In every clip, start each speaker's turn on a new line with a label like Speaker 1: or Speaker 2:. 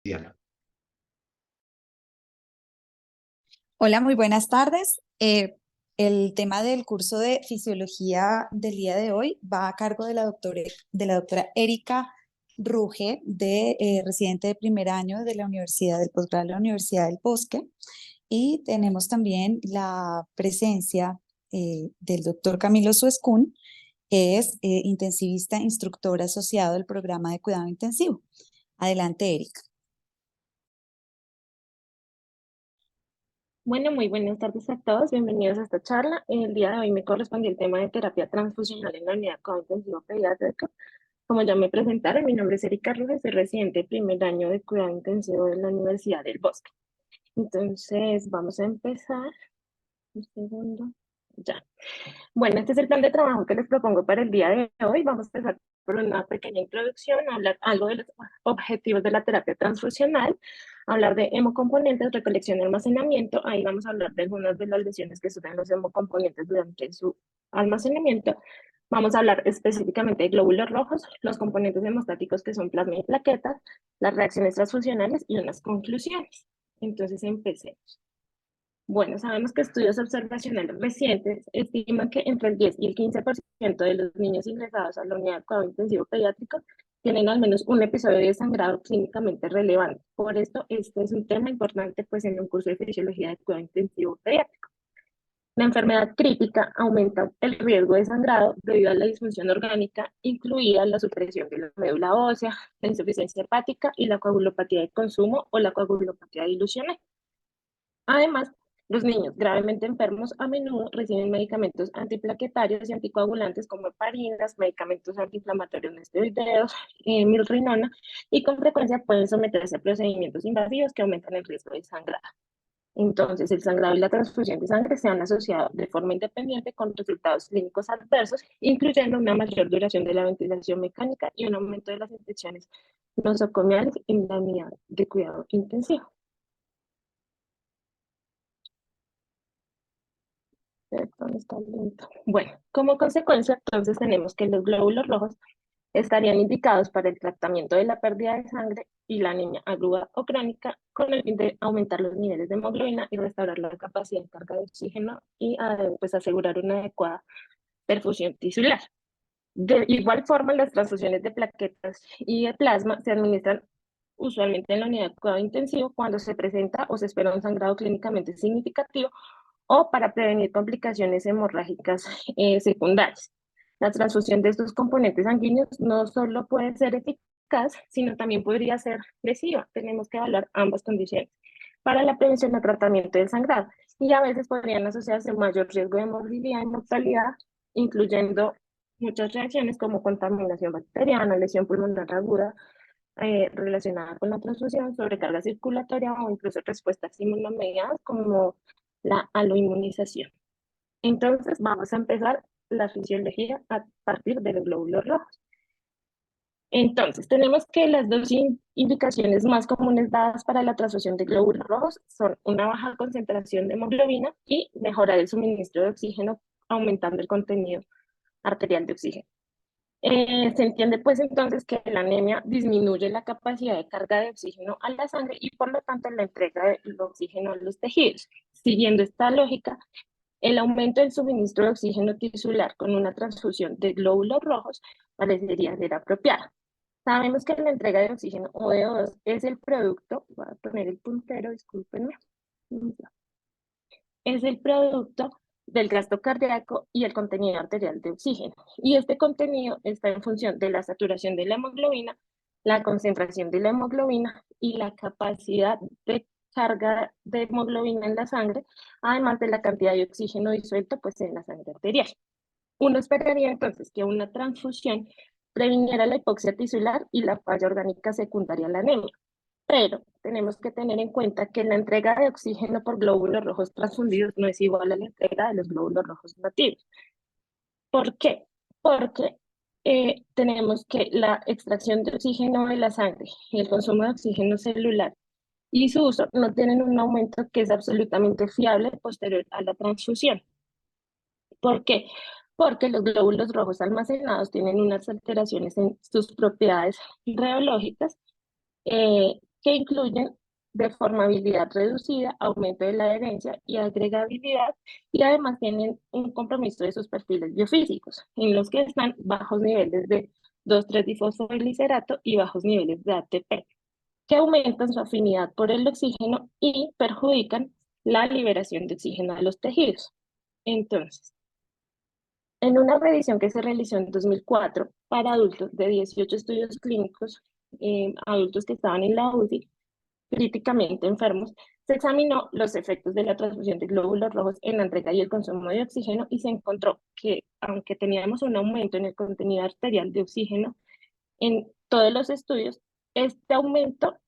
Speaker 1: Diana.
Speaker 2: Hola, muy buenas tardes. El tema del curso de fisiología del día de hoy va a cargo de la doctora Erika Ruge, residente de primer año de la Universidad del Posgrado de la Universidad del Bosque. Y tenemos también la presencia del doctor Camilo Suescún, que es intensivista instructor asociado del programa de cuidado intensivo. Adelante, Erika.
Speaker 3: Bueno, muy buenas tardes a todos, bienvenidos a esta charla. El día de hoy me correspondió el tema de terapia transfusional en la unidad de cuidado intensivo pediátrica. Como ya me presentaron, mi nombre es Erika Rojas, soy residente de primer año de cuidado intensivo de la Universidad del Bosque. Entonces, vamos a empezar. Un segundo. Ya. Bueno, este es el plan de trabajo que les propongo para el día de hoy. Vamos a empezar por una pequeña introducción, hablar algo de los objetivos de la terapia transfusional, hablar de hemocomponentes, recolección y almacenamiento. Ahí vamos a hablar de algunas de las lesiones que sufren los hemocomponentes durante su almacenamiento. Vamos a hablar específicamente de glóbulos rojos, los componentes hemostáticos que son plasma y plaquetas, las reacciones transfusionales y unas conclusiones. Entonces, empecemos. Bueno, sabemos que estudios observacionales recientes estiman que entre el 10 y el 15% de los niños ingresados a la unidad de cuidado intensivo pediátrico tienen al menos un episodio de sangrado clínicamente relevante. Por esto, este es un tema importante pues, en un curso de fisiología de cuidado intensivo pediátrico. La enfermedad crítica aumenta el riesgo de sangrado debido a la disfunción orgánica, incluida la supresión de la médula ósea, la insuficiencia hepática y la coagulopatía de consumo o la coagulopatía dilucional. Además, los niños gravemente enfermos a menudo reciben medicamentos antiplaquetarios y anticoagulantes como heparinas, medicamentos antiinflamatorios no esteroideos, milrinona, y con frecuencia pueden someterse a procedimientos invasivos que aumentan el riesgo de sangrado. Entonces, el sangrado y la transfusión de sangre se han asociado de forma independiente con resultados clínicos adversos, incluyendo una mayor duración de la ventilación mecánica y un aumento de las infecciones nosocomiales en la unidad de cuidado intensivo. Bueno, como consecuencia, entonces tenemos que los glóbulos rojos estarían indicados para el tratamiento de la pérdida de sangre y la anemia aguda o crónica con el fin de aumentar los niveles de hemoglobina y restaurar la capacidad de carga de oxígeno y pues asegurar una adecuada perfusión tisular. De igual forma, las transfusiones de plaquetas y de plasma se administran usualmente en la unidad de cuidado intensivo cuando se presenta o se espera un sangrado clínicamente significativo o para prevenir complicaciones hemorrágicas secundarias. La transfusión de estos componentes sanguíneos no solo puede ser eficaz, sino también podría ser lesiva. Tenemos que evaluar ambas condiciones para la prevención y tratamiento del sangrado, y a veces podrían asociarse un mayor riesgo de morbilidad y mortalidad, incluyendo muchas reacciones como contaminación bacteriana, lesión pulmonar aguda relacionada con la transfusión, sobrecarga circulatoria o incluso respuestas inmunomediadas como la aloinmunización. Entonces, vamos a empezar la fisiología a partir de los glóbulos rojos. Entonces, tenemos que las dos indicaciones más comunes dadas para la transfusión de glóbulos rojos son una baja concentración de hemoglobina y mejorar el suministro de oxígeno, aumentando el contenido arterial de oxígeno. Se entiende pues entonces que la anemia disminuye la capacidad de carga de oxígeno a la sangre y por lo tanto la entrega del oxígeno a los tejidos. Siguiendo esta lógica, el aumento del suministro de oxígeno tisular con una transfusión de glóbulos rojos parecería ser apropiada. Sabemos que la entrega de oxígeno o de O2 es el producto, voy a poner el puntero, discúlpenme, es el producto del gasto cardíaco y el contenido arterial de oxígeno. Y este contenido está en función de la saturación de la hemoglobina, la concentración de la hemoglobina y la capacidad de carga de hemoglobina en la sangre, además de la cantidad de oxígeno disuelto pues, en la sangre arterial. Uno esperaría entonces que una transfusión previniera la hipoxia tisular y la falla orgánica secundaria a la anemia. Pero tenemos que tener en cuenta que la entrega de oxígeno por glóbulos rojos transfundidos no es igual a la entrega de los glóbulos rojos nativos. ¿Por qué? Porque tenemos que la extracción de oxígeno de la sangre y el consumo de oxígeno celular y su uso no tienen un aumento que es absolutamente fiable posterior a la transfusión. ¿Por qué? Porque los glóbulos rojos almacenados tienen unas alteraciones en sus propiedades reológicas que incluyen deformabilidad reducida, aumento de la adherencia y agregabilidad, y además tienen un compromiso de sus perfiles biofísicos, en los que están bajos niveles de 2,3-difosfoglicerato y bajos niveles de ATP, que aumentan su afinidad por el oxígeno y perjudican la liberación de oxígeno a los tejidos. Entonces, en una revisión que se realizó en 2004 para adultos de 18 estudios clínicos, adultos que estaban en la UCI, críticamente enfermos, se examinó los efectos de la transfusión de glóbulos rojos en la entrega y el consumo de oxígeno y se encontró que, aunque teníamos un aumento en el contenido arterial de oxígeno en todos los estudios, este aumento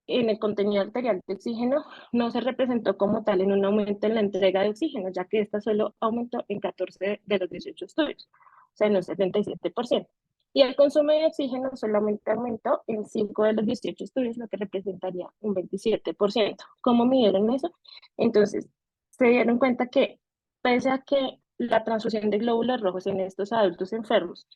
Speaker 3: en el contenido arterial de oxígeno no se representó como tal en un aumento en la entrega de oxígeno, ya que esta solo aumentó en 14 de los 18 estudios, o sea, en un 77%. Y el consumo de oxígeno solamente aumentó en 5 de los 18 estudios, lo que representaría un 27%. ¿Cómo midieron eso? Entonces, se dieron cuenta que, pese a que la transfusión de glóbulos rojos en estos adultos enfermos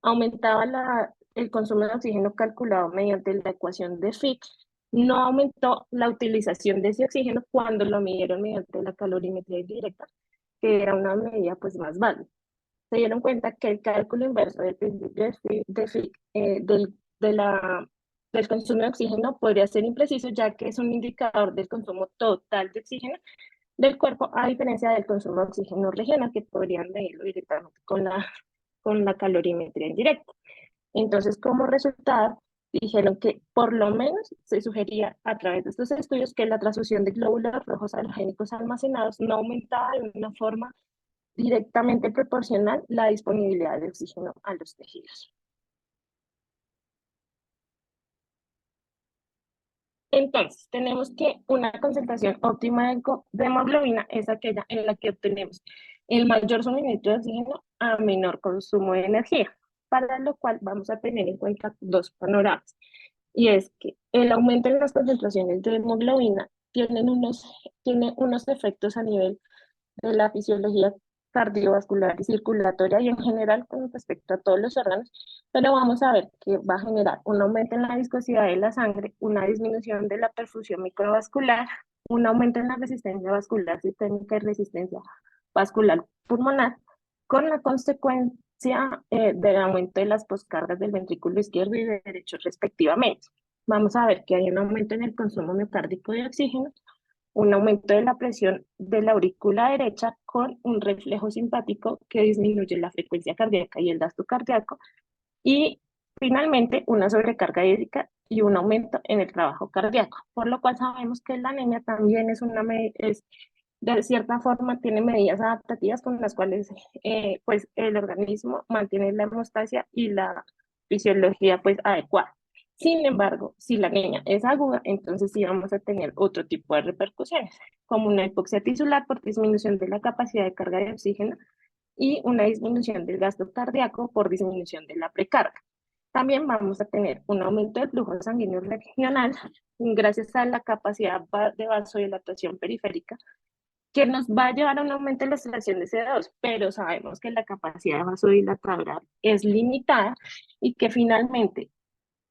Speaker 3: aumentaba el consumo de oxígeno calculado mediante la ecuación de Fick, no aumentó la utilización de ese oxígeno cuando lo midieron mediante la calorimetría indirecta, que era una medida pues más válida. Se dieron cuenta que el cálculo inverso del principio de Fick, del consumo de oxígeno podría ser impreciso, ya que es un indicador del consumo total de oxígeno del cuerpo, a diferencia del consumo de oxígeno regional, que podrían medirlo directamente con la calorimetría indirecta. Entonces, como resultado, dijeron que por lo menos se sugería a través de estos estudios que la transfusión de glóbulos rojos halogénicos almacenados no aumentaba de una forma directamente proporcional la disponibilidad de oxígeno a los tejidos. Entonces, tenemos que una concentración óptima de hemoglobina es aquella en la que obtenemos el mayor suministro de oxígeno a menor consumo de energía, para lo cual vamos a tener en cuenta dos panoramas. Y es que el aumento en las concentraciones de hemoglobina tiene unos efectos a nivel de la fisiología cardiovascular y circulatoria y en general con respecto a todos los órganos, pero vamos a ver que va a generar un aumento en la viscosidad de la sangre, una disminución de la perfusión microvascular, un aumento en la resistencia vascular sistémica y resistencia vascular pulmonar, con la consecuencia del aumento de las poscargas del ventrículo izquierdo y derecho respectivamente. Vamos a ver que hay un aumento en el consumo miocárdico de oxígeno, un aumento de la presión de la aurícula derecha con un reflejo simpático que disminuye la frecuencia cardíaca y el gasto cardíaco, y finalmente una sobrecarga hídrica y un aumento en el trabajo cardíaco, por lo cual sabemos que la anemia también es de cierta forma tiene medidas adaptativas con las cuales pues el organismo mantiene la hemostasia y la fisiología pues adecuada. Sin embargo, si la anemia es aguda, entonces sí vamos a tener otro tipo de repercusiones, como una hipoxia tisular por disminución de la capacidad de carga de oxígeno y una disminución del gasto cardíaco por disminución de la precarga. También vamos a tener un aumento del flujo sanguíneo regional gracias a la capacidad de vasodilatación periférica, que nos va a llevar a un aumento de la extracción de CO2, pero sabemos que la capacidad vasodilatadora es limitada y que finalmente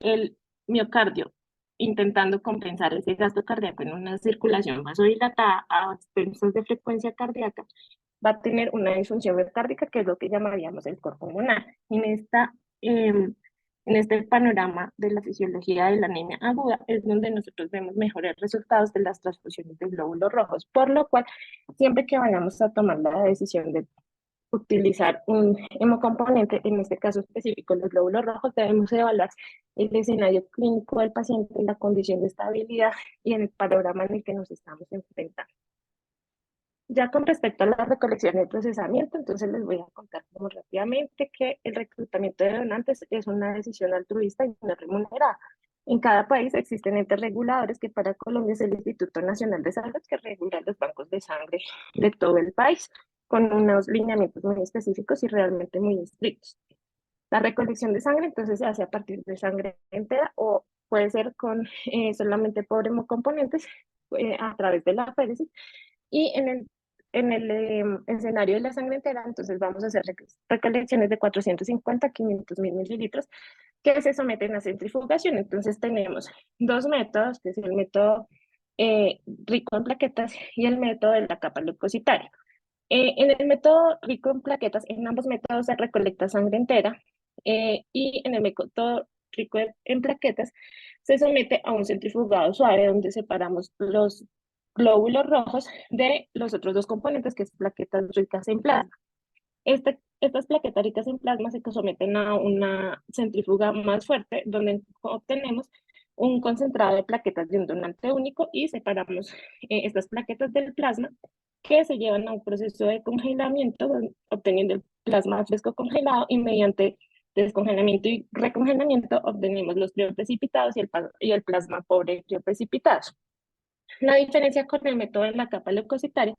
Speaker 3: el miocardio, intentando compensar ese gasto cardíaco en una circulación vasodilatada a expensas de frecuencia cardíaca, va a tener una disfunción miocárdica, que es lo que llamaríamos el corpo pulmonar. En este panorama de la fisiología de la anemia aguda es donde nosotros vemos mejores resultados de las transfusiones de glóbulos rojos, por lo cual siempre que vayamos a tomar la decisión de utilizar un hemocomponente, en este caso específico los glóbulos rojos, debemos evaluar el escenario clínico del paciente, la condición de estabilidad y en el panorama en el que nos estamos enfrentando. Ya con respecto a la recolección y el procesamiento, entonces les voy a contar como rápidamente que el reclutamiento de donantes es una decisión altruista y no remunerada. En cada país existen entes reguladores, que para Colombia es el Instituto Nacional de Salud, que regula los bancos de sangre de todo el país, con unos lineamientos muy específicos y realmente muy estrictos. La recolección de sangre entonces se hace a partir de sangre entera o puede ser con solamente por hemocomponentes a través de la féresis, y en el escenario de la sangre entera, entonces vamos a hacer recolecciones de 450 a 500 mil mililitros que se someten a centrifugación. Entonces tenemos dos métodos, que es el método rico en plaquetas y el método de la capa leucocitaria. En el método rico en plaquetas, en ambos métodos se recolecta sangre entera y en el método rico en plaquetas se somete a un centrifugado suave donde separamos los glóbulos rojos de los otros dos componentes, que es plaquetas ricas en plasma. Estas plaquetas ricas en plasma se someten a una centrífuga más fuerte donde obtenemos un concentrado de plaquetas de un donante único y separamos estas plaquetas del plasma que se llevan a un proceso de congelamiento, obteniendo el plasma fresco congelado y mediante descongelamiento y recongelamiento obtenemos los crioprecipitados y el plasma pobre crioprecipitado. La diferencia con el método de la capa leucocitaria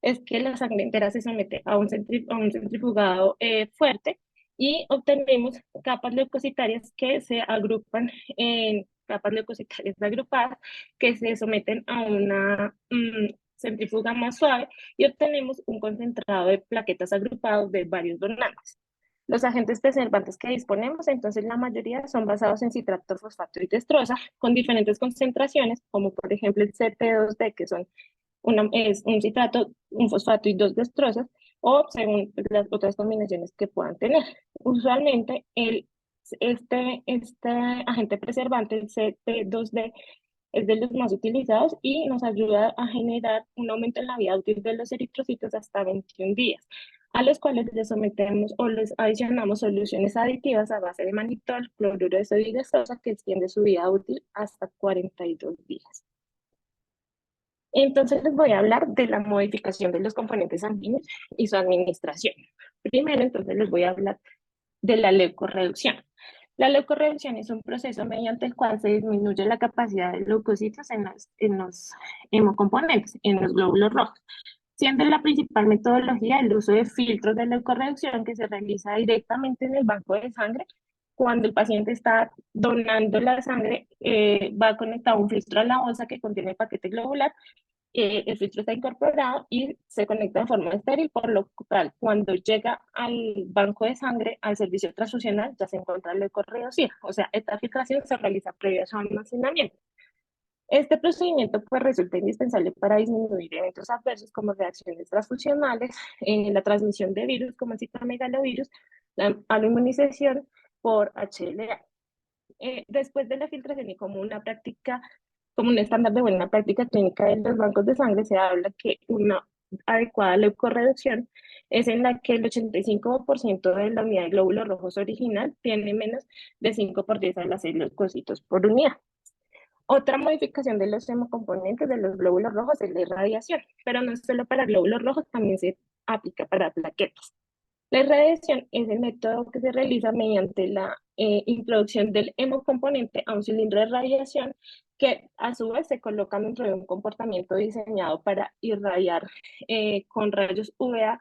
Speaker 3: es que la sangre entera se somete a un centrifugado fuerte y obtenemos capas leucocitarias que se agrupan en capas leucocitarias agrupadas que se someten a una centrífuga más suave y obtenemos un concentrado de plaquetas agrupados de varios donantes. Los agentes preservantes que disponemos, entonces la mayoría son basados en citrato, fosfato y destroza, con diferentes concentraciones, como por ejemplo el CP2D, que es un citrato, un fosfato y dos destrozas, o según las otras combinaciones que puedan tener. Usualmente este agente preservante, el CP2D, es de los más utilizados y nos ayuda a generar un aumento en la vida útil de los eritrocitos hasta 21 días, a los cuales les sometemos o les adicionamos soluciones aditivas a base de mannitol, cloruro de sodio y de sosa, que extiende su vida útil hasta 42 días. Entonces les voy a hablar de la modificación de los componentes sanguíneos y su administración. Primero, entonces les voy a hablar de la leucorreducción. La leucorreducción es un proceso mediante el cual se disminuye la capacidad de leucocitos en los hemocomponentes, en los glóbulos rojos, siendo la principal metodología el uso de filtros de leucorreducción que se realiza directamente en el banco de sangre. Cuando el paciente está donando la sangre, va conectado un filtro a la bolsa que contiene el paquete globular, el filtro está incorporado y se conecta de forma estéril, por lo cual cuando llega al banco de sangre, al servicio transfusional, ya se encuentra leucorreducida. O sea, esta filtración se realiza previo a su almacenamiento. Este procedimiento pues, resulta indispensable para disminuir eventos adversos como reacciones transfusionales, la transmisión de virus como el citomegalovirus, la aloinmunización por HLA. Después de la filtración y como una práctica, como un estándar de buena práctica clínica de los bancos de sangre, se habla que una adecuada leucorreducción es en la que el 85% de la unidad de glóbulos rojos original tiene menos de 5 por 10 a las 6 leucocitos por unidad. Otra modificación de los hemocomponentes de los glóbulos rojos es la irradiación, pero no solo para glóbulos rojos, también se aplica para plaquetas. La irradiación es el método que se realiza mediante la introducción del hemocomponente a un cilindro de radiación que a su vez se coloca dentro de un comportamiento diseñado para irradiar con rayos UVA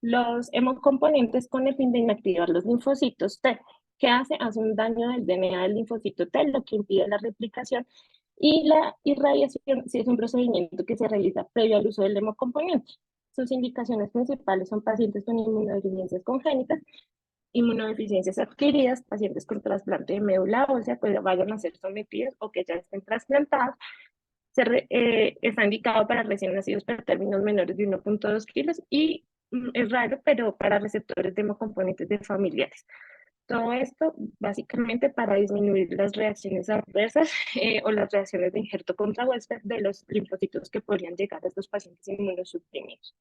Speaker 3: los hemocomponentes con el fin de inactivar los linfocitos T. ¿Qué hace? Hace un daño del DNA del linfocito T, lo que impide la replicación. Y la irradiación sí es un procedimiento que se realiza previo al uso del hemocomponente. Sus indicaciones principales son pacientes con inmunodeficiencias congénitas, inmunodeficiencias adquiridas, pacientes con trasplante de médula ósea, pues vayan a ser sometidos o que ya estén trasplantados. Está indicado para recién nacidos para términos menores de 1.2 kilos y es raro, pero para receptores de hemocomponentes de familiares. Todo esto básicamente para disminuir las reacciones adversas o las reacciones de injerto contra huésped de los linfocitos que podrían llegar a estos pacientes inmunosuprimidos.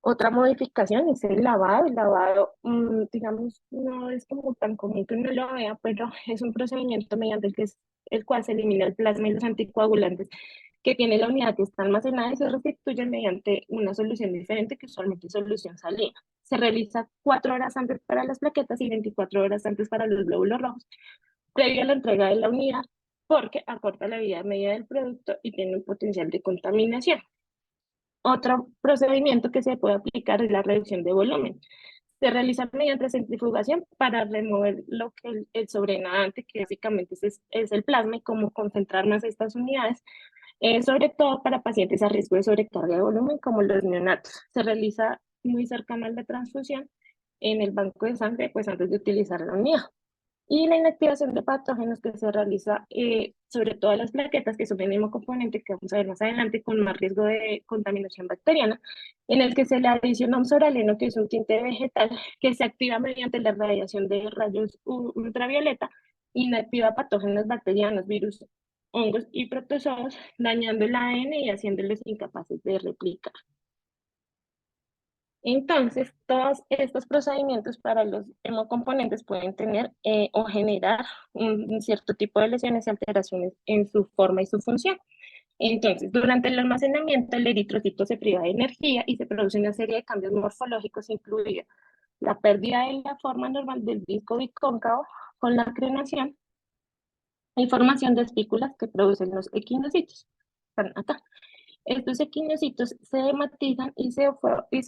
Speaker 3: Otra modificación es el lavado. El lavado, digamos, no es como tan común que uno lo vea, pero es un procedimiento mediante el cual se elimina el plasma y los anticoagulantes que tiene la unidad que está almacenada y se restituye mediante una solución diferente que usualmente es solución salina. Se realiza 4 horas antes para las plaquetas y 24 horas antes para los glóbulos rojos, previo a la entrega de la unidad, porque acorta la vida media del producto y tiene un potencial de contaminación. Otro procedimiento que se puede aplicar es la reducción de volumen. Se realiza mediante centrifugación para remover lo que el sobrenadante, que básicamente es el plasma, y como concentrar más estas unidades, sobre todo para pacientes a riesgo de sobrecarga de volumen como los neonatos. Se realiza muy cercano a la transfusión en el banco de sangre, pues antes de utilizar la unidad. Y la inactivación de patógenos que se realiza sobre todo las plaquetas, que son un hemocomponente que vamos a ver más adelante con más riesgo de contaminación bacteriana, en el que se le adiciona un soraleno, que es un tinte vegetal que se activa mediante la radiación de rayos ultravioleta, inactiva patógenos bacterianos, virus, hongos y protozoos, dañando el ADN y haciéndolos incapaces de replicar. Entonces, todos estos procedimientos para los hemocomponentes pueden tener o generar un cierto tipo de lesiones y alteraciones en su forma y su función. Entonces, durante el almacenamiento, el eritrocito se priva de energía y se produce una serie de cambios morfológicos, incluida la pérdida de la forma normal del disco bicóncavo con la crenación y formación de espículas que producen los equinocitos. Están acá. Estos equinocitos se hematizan y se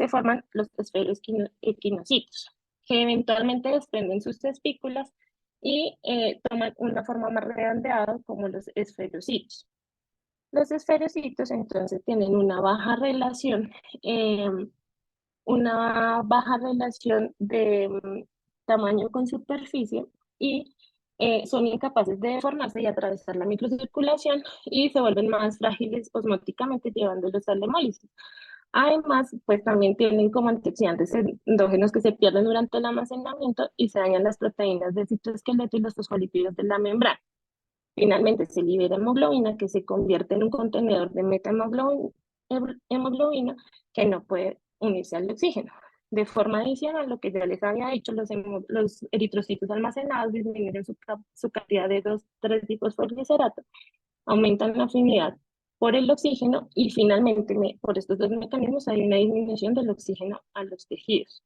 Speaker 3: forman los esferoequinocitos, que eventualmente desprenden sus espículas y toman una forma más redondeada como los esferocitos. Los esferocitos entonces tienen eh, una baja relación de tamaño con superficie y son incapaces de deformarse y atravesar la microcirculación y se vuelven más frágiles osmóticamente llevándolos a la hemólisis. Además, pues también tienen como antioxidantes endógenos que se pierden durante el almacenamiento y se dañan las proteínas del citoesqueleto y los fosfolípidos de la membrana. Finalmente se libera hemoglobina que se convierte en un contenedor de metahemoglobina que no puede unirse al oxígeno. De forma adicional, lo que ya les había dicho, los eritrocitos almacenados disminuyen su cantidad de 2,3-difosforiliserato, aumentan la afinidad por el oxígeno y finalmente por estos dos mecanismos hay una disminución del oxígeno a los tejidos.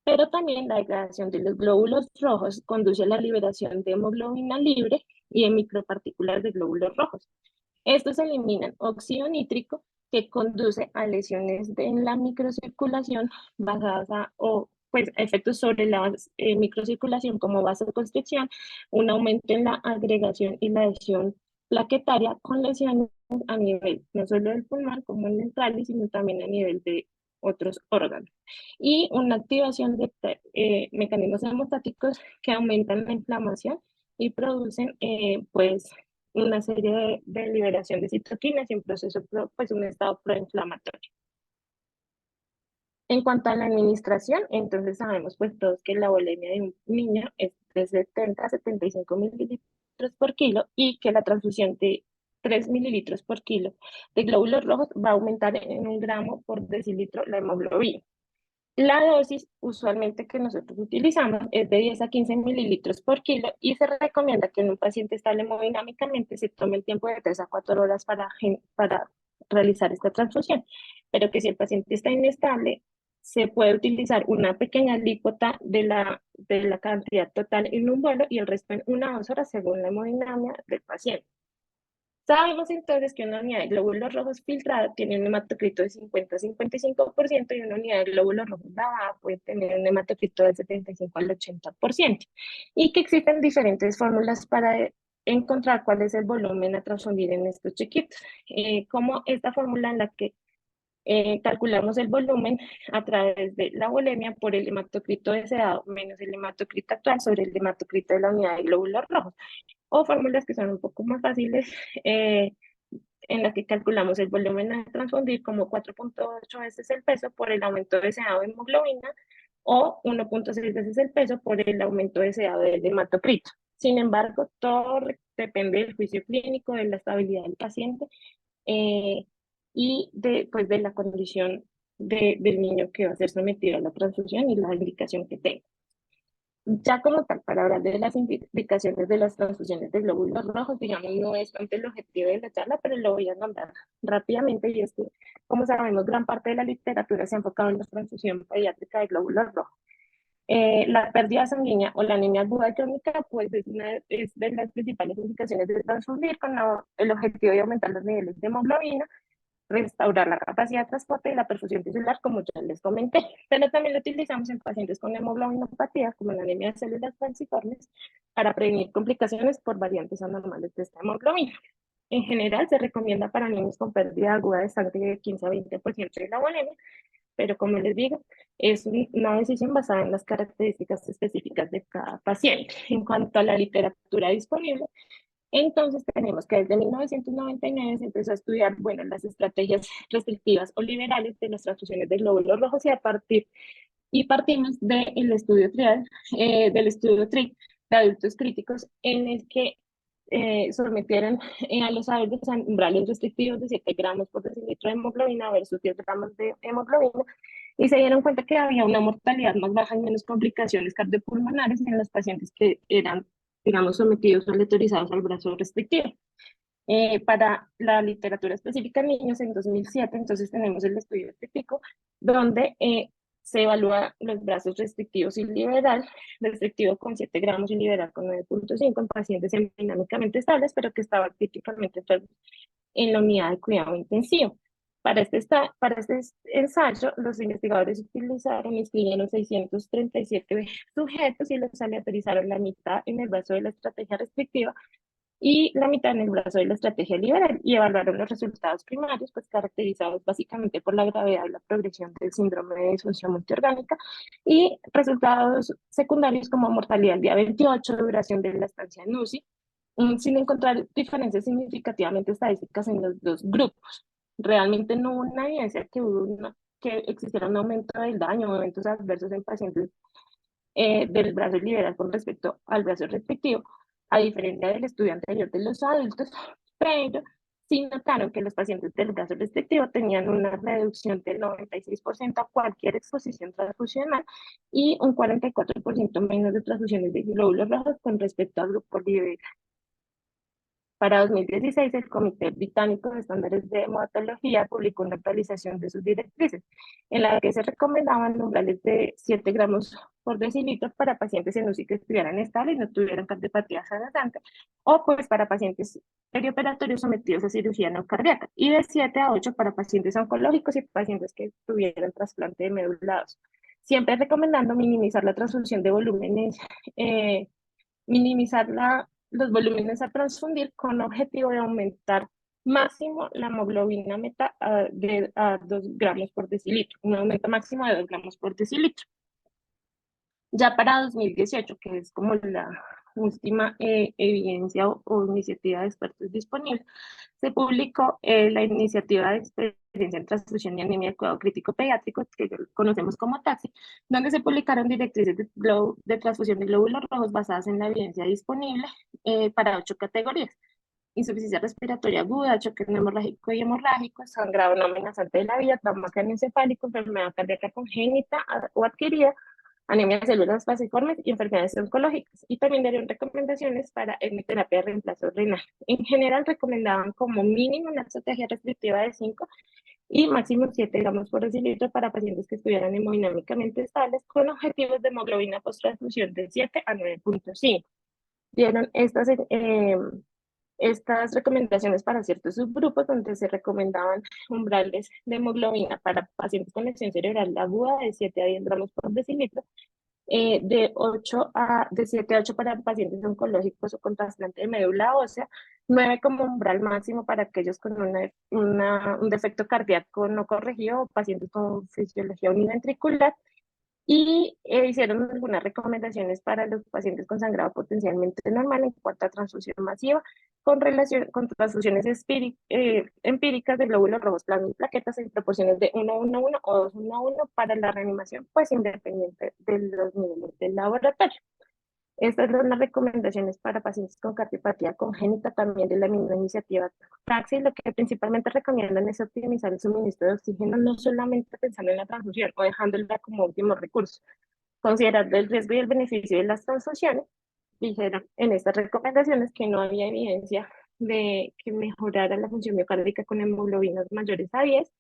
Speaker 3: Pero también la degradación de los glóbulos rojos conduce a la liberación de hemoglobina libre y de micropartículas de glóbulos rojos. Estos eliminan óxido nítrico que conduce a lesiones en la microcirculación basadas o pues efectos sobre la microcirculación como vasoconstricción, un aumento en la agregación y la adhesión plaquetaria con lesiones a nivel no solo del pulmón como en el cáliz, sino también a nivel de otros órganos. Y una activación de mecanismos hemostáticos que aumentan la inflamación y producen pues una serie de liberación de citoquinas y un proceso, pues un estado proinflamatorio. En cuanto a la administración, entonces sabemos pues todos que la volemia de un niño es de 70 a 75 mililitros por kilo y que la transfusión de 3 mililitros por kilo de glóbulos rojos va a aumentar en 1 gramo por decilitro la hemoglobina. La dosis usualmente que nosotros utilizamos es de 10 a 15 mililitros por kilo y se recomienda que en un paciente estable hemodinámicamente se tome el tiempo de 3 a 4 horas para realizar esta transfusión, pero que si el paciente está inestable, se puede utilizar una pequeña alícuota de la cantidad total en un bolo y el resto en 1 o 2 horas según la hemodinamia del paciente. Sabemos entonces que una unidad de glóbulos rojos filtrada tiene un hematocrito de 50 a 55% y una unidad de glóbulos rojos lavada puede tener un hematocrito del 75 al 80%. Y que existen diferentes fórmulas para encontrar cuál es el volumen a transfundir en estos chiquitos. Como esta fórmula en la que calculamos el volumen a través de la volemia por el hematocrito deseado menos el hematocrito actual sobre el hematocrito de la unidad de glóbulos rojos o fórmulas que son un poco más fáciles, en las que calculamos el volumen a transfundir como 4,8 veces el peso por el aumento deseado de hemoglobina o 1,6 veces el peso por el aumento deseado del hematocrito. Sin embargo, todo depende del juicio clínico, de la estabilidad del paciente eh, y pues, de la condición del niño que va a ser sometido a la transfusión y la indicación que tenga. Ya como tal, para hablar de las implicaciones de las transfusiones de glóbulos rojos, digamos, no es tanto el objetivo de la charla, pero lo voy a nombrar rápidamente y es que, como sabemos, gran parte de la literatura se ha enfocado en la transfusión pediátrica de glóbulos rojos. La pérdida sanguínea o la anemia aguda crónica, pues es de las principales indicaciones de transfundir con el objetivo de aumentar los niveles de hemoglobina, restaurar la capacidad de transporte y la perfusión tisular, como ya les comenté, pero también lo utilizamos en pacientes con hemoglobinopatía, como la anemia de células falciformes, para prevenir complicaciones por variantes anormales de esta hemoglobina. En general se recomienda para niños con pérdida aguda de sangre de 15 a 20% de la volemia, pero como les digo, es una decisión basada en las características específicas de cada paciente. En cuanto a la literatura disponible, entonces tenemos que desde 1999 se empezó a estudiar, bueno, las estrategias restrictivas o liberales de las transfusiones de glóbulos rojos y partimos del estudio TRIC de adultos críticos en el que sometieron a los adultos a umbrales restrictivos de 7 gramos por decilitro de hemoglobina versus 10 gramos de hemoglobina y se dieron cuenta que había una mortalidad más baja y menos complicaciones cardiopulmonares en los pacientes que eran, digamos, sometidos o aleatorizados al brazo restrictivo. Para la literatura específica en niños en 2007, entonces tenemos el estudio típico, donde se evalúa los brazos restrictivos y liberal, restrictivo con 7 gramos y liberal con 9,5 en pacientes hemodinámicamente estables, pero que estaban típicamente enfermos en la unidad de cuidado intensivo. Para este ensayo, los investigadores utilizaron y inscribieron 637 sujetos y los aleatorizaron la mitad en el brazo de la estrategia restrictiva y la mitad en el brazo de la estrategia liberal y evaluaron los resultados primarios, pues caracterizados básicamente por la gravedad y la progresión del síndrome de disfunción multiorgánica y resultados secundarios como mortalidad al día 28, duración de la estancia en UCI, sin encontrar diferencias significativamente estadísticas en los dos grupos. Realmente no hubo una evidencia que existiera un aumento del daño o eventos adversos en pacientes del brazo liberal con respecto al brazo restrictivo, a diferencia del estudio anterior de los adultos, pero sí notaron que los pacientes del brazo restrictivo tenían una reducción del 96% a cualquier exposición transfusional y un 44% menos de transfusiones de glóbulos rojos con respecto al grupo liberal. Para 2016, el Comité Británico de Estándares de Hematología publicó una actualización de sus directrices, en la que se recomendaban umbrales de 7 gramos por decilitro para pacientes en UCI que estuvieran estables y no tuvieran cardiopatía sangrante, o pues para pacientes perioperatorios sometidos a cirugía no cardíaca, y de 7 a 8 para pacientes oncológicos y pacientes que tuvieran trasplante de médula ósea. Siempre recomendando minimizar la transfusión de volúmenes, minimizar los volúmenes a transfundir con objetivo de aumentar máximo la hemoglobina meta a 2 gramos por decilitro, un aumento máximo de 2 gramos por decilitro. Ya para 2018, que es como la última evidencia o iniciativa de expertos disponible, se publicó la iniciativa de experiencia en transfusión y anemia de cuidado crítico pediátrico, que conocemos como TAXI, donde se publicaron directrices de transfusión de glóbulos rojos basadas en la evidencia disponible para 8 categorías: insuficiencia respiratoria aguda, choque hemorrágico y hemorrágico, sangrado no amenazante de la vida, trauma craneoencefálico, enfermedad cardíaca congénita o adquirida, anemia de células falciformes y enfermedades oncológicas. Y también dieron recomendaciones para terapia de reemplazo renal. En general recomendaban como mínimo una estrategia restrictiva de 5 y máximo 7 gramos por decilitro para pacientes que estuvieran hemodinámicamente estables con objetivos de hemoglobina post-transfusión de 7 a 9,5. Dieron estas recomendaciones para ciertos subgrupos donde se recomendaban umbrales de hemoglobina para pacientes con lesión cerebral aguda de 7 a 10 gramos por decilitro, de 7 a 8 para pacientes oncológicos o con trasplante de médula ósea, 9 como umbral máximo para aquellos con un defecto cardíaco no corregido o pacientes con fisiología univentricular, y hicieron algunas recomendaciones para los pacientes con sangrado potencialmente normal en cuanto a transfusión masiva, con transfusiones empíricas de glóbulos rojos, plasma y plaquetas en proporciones de 1:1:1 o 2:1:1 para la reanimación, pues independiente de los niveles del laboratorio. Estas son las recomendaciones para pacientes con cardiopatía congénita también de la misma iniciativa TAXI. Lo que principalmente recomiendan es optimizar el suministro de oxígeno, no solamente pensando en la transfusión o dejándola como último recurso. Considerando el riesgo y el beneficio de las transfusiones, dijeron en estas recomendaciones que no había evidencia de que mejorara la función miocárdica con hemoglobinas mayores a 10.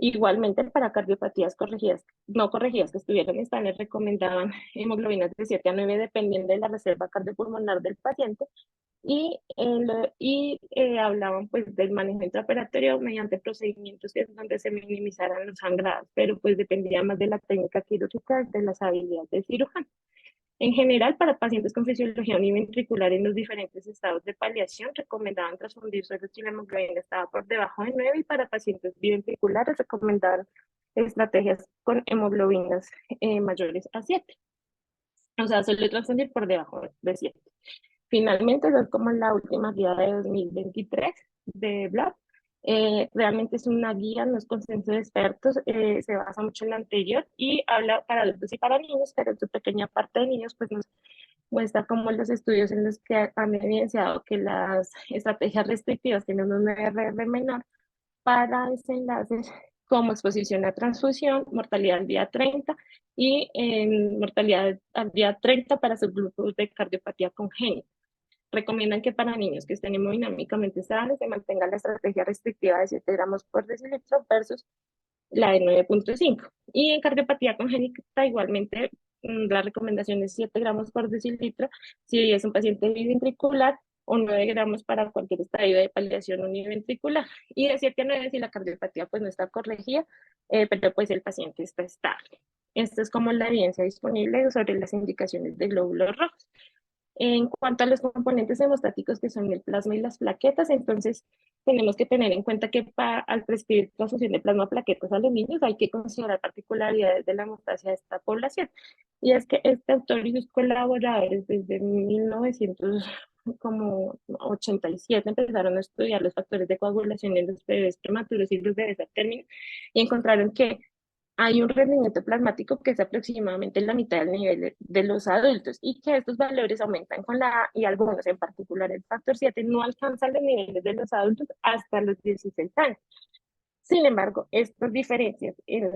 Speaker 3: Igualmente, para cardiopatías corregidas, no corregidas que estuvieran estables, recomendaban hemoglobinas de 7 a 9 dependiendo de la reserva cardiopulmonar del paciente hablaban pues del manejo intraoperatorio mediante procedimientos donde se minimizaran los sangrados, pero pues dependía más de la técnica quirúrgica de las habilidades del cirujano. En general, para pacientes con fisiología univentricular en los diferentes estados de paliación, recomendaban transfundir solo si la hemoglobina estaba por debajo de 9 y para pacientes biventriculares recomendaban estrategias con hemoglobinas mayores a 7. O sea, solo transfundir por debajo de 7. Finalmente, eso es como la última guía de 2023 de Blood. Realmente es una guía, no es consenso de expertos, se basa mucho en la anterior y habla para adultos y para niños, pero en su pequeña parte de niños pues nos muestra como los estudios en los que han evidenciado que las estrategias restrictivas tienen un RR menor para desenlaces como exposición a transfusión, mortalidad al día 30 y mortalidad al día 30 para subgrupos de cardiopatía congénita. Recomiendan que para niños que estén hemodinámicamente estables se mantenga la estrategia restrictiva de 7 gramos por decilitro versus la de 9.5. Y en cardiopatía congénita igualmente la recomendación es 7 gramos por decilitro si es un paciente biventricular o 9 gramos para cualquier estadio de paliación univentricular. Y de 7 a 9 si la cardiopatía pues no está corregida, pero pues el paciente está estable. Esta es como la evidencia disponible sobre las indicaciones de glóbulos rojos. En cuanto a los componentes hemostáticos que son el plasma y las plaquetas, entonces tenemos que tener en cuenta que al prescribir transfusión de plasma plaquetas a los niños hay que considerar particularidades de la hemostasia de esta población. Y es que este autor y sus colaboradores desde 1987 empezaron a estudiar los factores de coagulación en los bebés prematuros y los bebés a término y encontraron que hay un rendimiento plasmático que es aproximadamente la mitad del nivel de los adultos y que estos valores aumentan con la edad y algunos, en particular el factor 7, no alcanzan los niveles de los adultos hasta los 16 años. Sin embargo, estas diferencias en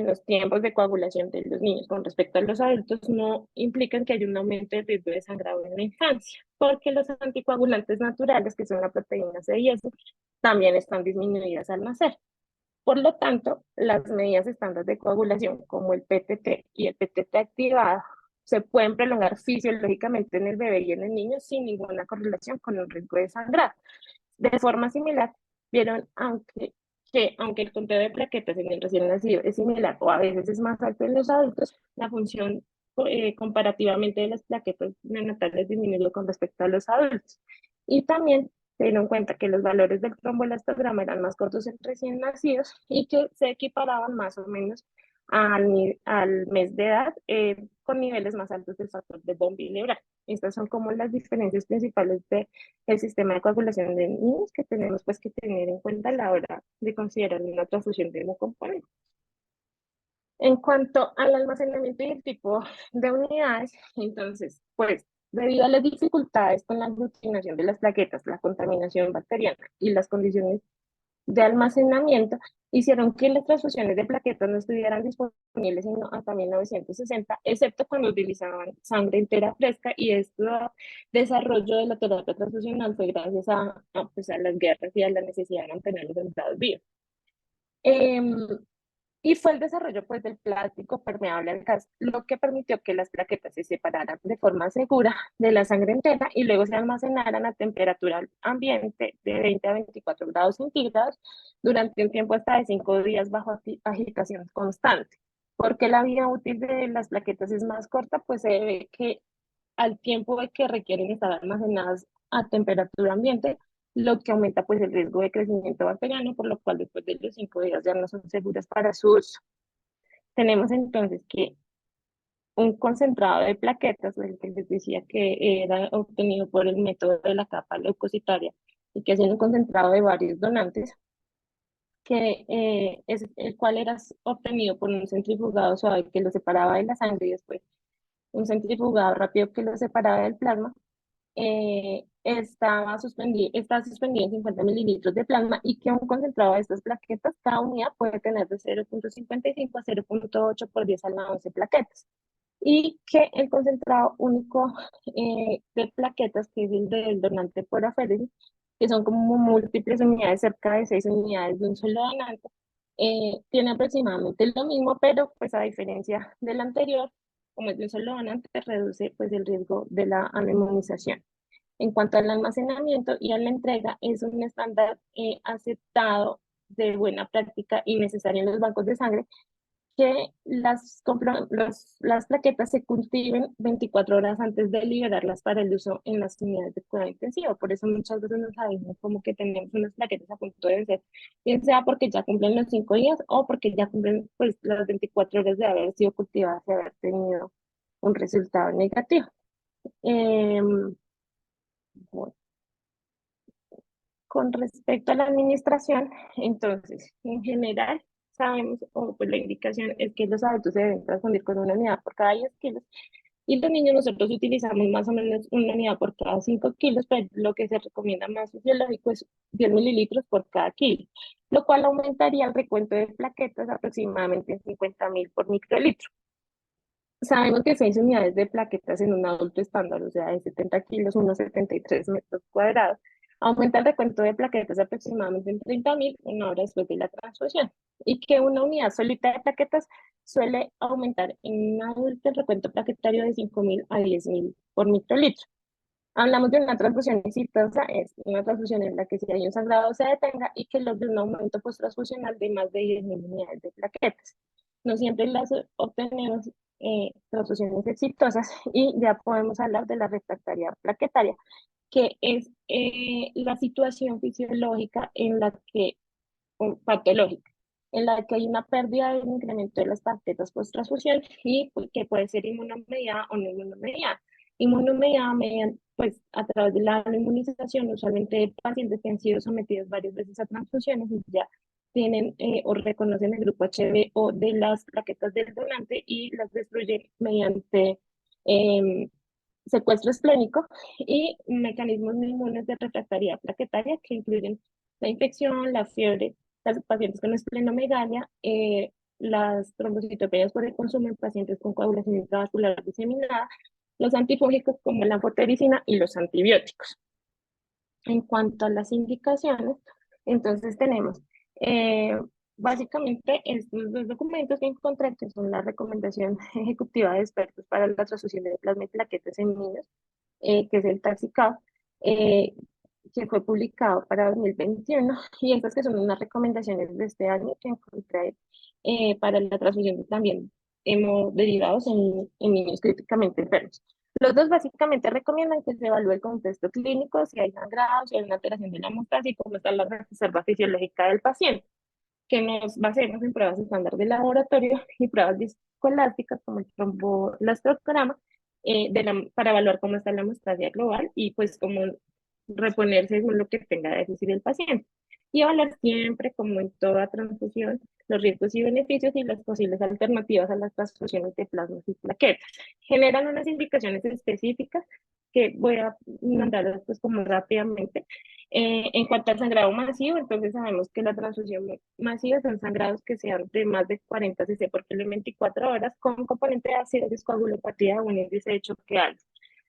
Speaker 3: los tiempos de coagulación de los niños con respecto a los adultos no implican que haya un aumento de riesgo de sangrado en la infancia, porque los anticoagulantes naturales, que son la proteína C y S, también están disminuidas al nacer. Por lo tanto, las medidas estándar de coagulación, como el PTT y el PTT activado, se pueden prolongar fisiológicamente en el bebé y en el niño sin ninguna correlación con el riesgo de sangrado. De forma similar, vieron aunque el conteo de plaquetas en el recién nacido es similar o a veces es más alto en los adultos, la función comparativamente de las plaquetas neonatales disminuyó con respecto a los adultos. Y también se dieron cuenta que los valores del tromboelastograma eran más cortos en recién nacidos y que se equiparaban más o menos al mes de edad con niveles más altos del factor de von Willebrand. Estas son como las diferencias principales del sistema de coagulación de niños que tenemos pues que tener en cuenta a la hora de considerar una transfusión de hemocomponente. En cuanto al almacenamiento y el tipo de unidades, entonces, pues, debido a las dificultades con la aglutinación de las plaquetas, la contaminación bacteriana y las condiciones de almacenamiento, hicieron que las transfusiones de plaquetas no estuvieran disponibles sino hasta 1960, excepto cuando utilizaban sangre entera fresca, y este desarrollo de la terapia transfusional fue gracias pues, a las guerras y a la necesidad de mantener los soldados vivos. Y fue el desarrollo pues, del plástico permeable al gas lo que permitió que las plaquetas se separaran de forma segura de la sangre entera y luego se almacenaran a temperatura ambiente de 20 a 24 grados centígrados durante un tiempo hasta de 5 días bajo agitación constante. Porque la vida útil de las plaquetas es más corta, pues se debe que al tiempo de que requieren estar almacenadas a temperatura ambiente, lo que aumenta pues el riesgo de crecimiento bacteriano, por lo cual después de los 5 días ya no son seguras para su uso. Tenemos entonces que un concentrado de plaquetas, el que les decía que era obtenido por el método de la capa leucocitaria y que es un concentrado de varios donantes, que es el cual era obtenido por un centrifugado suave que lo separaba de la sangre y después un centrifugado rápido que lo separaba del plasma, está suspendido en 50 mililitros de plasma y que un concentrado de estas plaquetas, cada unidad puede tener de 0.55 a 0.8 por 10 a la 11 plaquetas. Y que el concentrado único de plaquetas, que es el del donante por aféresis, que son como múltiples unidades, cerca de 6 unidades de un solo donante, tiene aproximadamente lo mismo, pero pues a diferencia del anterior, como es de un solo donante, reduce pues el riesgo de la anemonización. En cuanto al almacenamiento y a la entrega, es un estándar aceptado de buena práctica y necesario en los bancos de sangre, que las plaquetas se cultiven 24 horas antes de liberarlas para el uso en las unidades de cuidado intensivo. Por eso muchas veces nos sabemos como que tenemos unas plaquetas a punto de vencer, bien sea porque ya cumplen los 5 días o porque ya cumplen pues las 24 horas de haber sido cultivadas y haber tenido un resultado negativo. Bueno, con respecto a la administración, entonces, en general, sabemos, o pues la indicación es que los adultos se deben transfundir con una unidad por cada 10 kilos, y los niños nosotros utilizamos más o menos una unidad por cada 5 kilos, pero lo que se recomienda más fisiológico es 10 mililitros por cada kilo, lo cual aumentaría el recuento de plaquetas aproximadamente en 50.000 por microlitro. Sabemos que 6 unidades de plaquetas en un adulto estándar, o sea, de 70 kilos, unos 73 metros cuadrados, aumenta el recuento de plaquetas aproximadamente en 30.000 una hora después de la transfusión. Y que una unidad solita de plaquetas suele aumentar en un adulto el recuento plaquetario de 5.000 a 10.000 por microlitro. Hablamos de una transfusión exitosa, es una transfusión en la que si hay un sangrado se detenga y que logre un aumento post-transfusional de más de 10.000 unidades de plaquetas. No siempre las obtenemos transfusiones exitosas y ya podemos hablar de la refractaria plaquetaria, que es la situación fisiológica en la que, patológica, en la que hay una pérdida de un incremento de las plaquetas post-transfusión y que puede ser inmunomediada o no inmunomediada. Inmunomediada pues, a través de la inmunización, usualmente pacientes que han sido sometidos varias veces a transfusiones y ya tienen o reconocen el grupo HB o de las plaquetas del donante y las destruyen mediante secuestro esplénico y mecanismos inmunes de refractaria plaquetaria que incluyen la infección, la fiebre, los pacientes con esplenomegalia, las trombocitopenias por el consumo en pacientes con coagulación intravascular diseminada, los antifúngicos como la anfotericina y los antibióticos. En cuanto a las indicaciones, entonces tenemos básicamente estos dos documentos que encontré, que son la recomendación ejecutiva de expertos para la transfusión de plasma y plaquetas en niños, que es el TAXICAP, eh, que fue publicado para 2021, y estas que son unas recomendaciones de este año que encontré para la transfusión también hemoderivados en niños críticamente enfermos. Los dos básicamente recomiendan que se evalúe el contexto clínico, si hay sangrado, si hay una alteración de la muestra y cómo está la reserva fisiológica del paciente, que nos basemos en pruebas estándar de laboratorio y pruebas viscoelásticas como el tromboelastrograma para evaluar cómo está la hemostasia global y pues cómo reponer según lo que tenga de déficit el paciente. Y evaluar siempre, como en toda transfusión, los riesgos y beneficios y las posibles alternativas a las transfusiones de plasmas y plaquetas. Generan unas indicaciones específicas que voy a mandarlas pues como rápidamente. En cuanto al sangrado masivo, entonces sabemos que la transfusión masiva son sangrados que sean de más de 40 cc por kilo en 24 horas con componente de acidosis, coagulopatía o un índice de choque alto.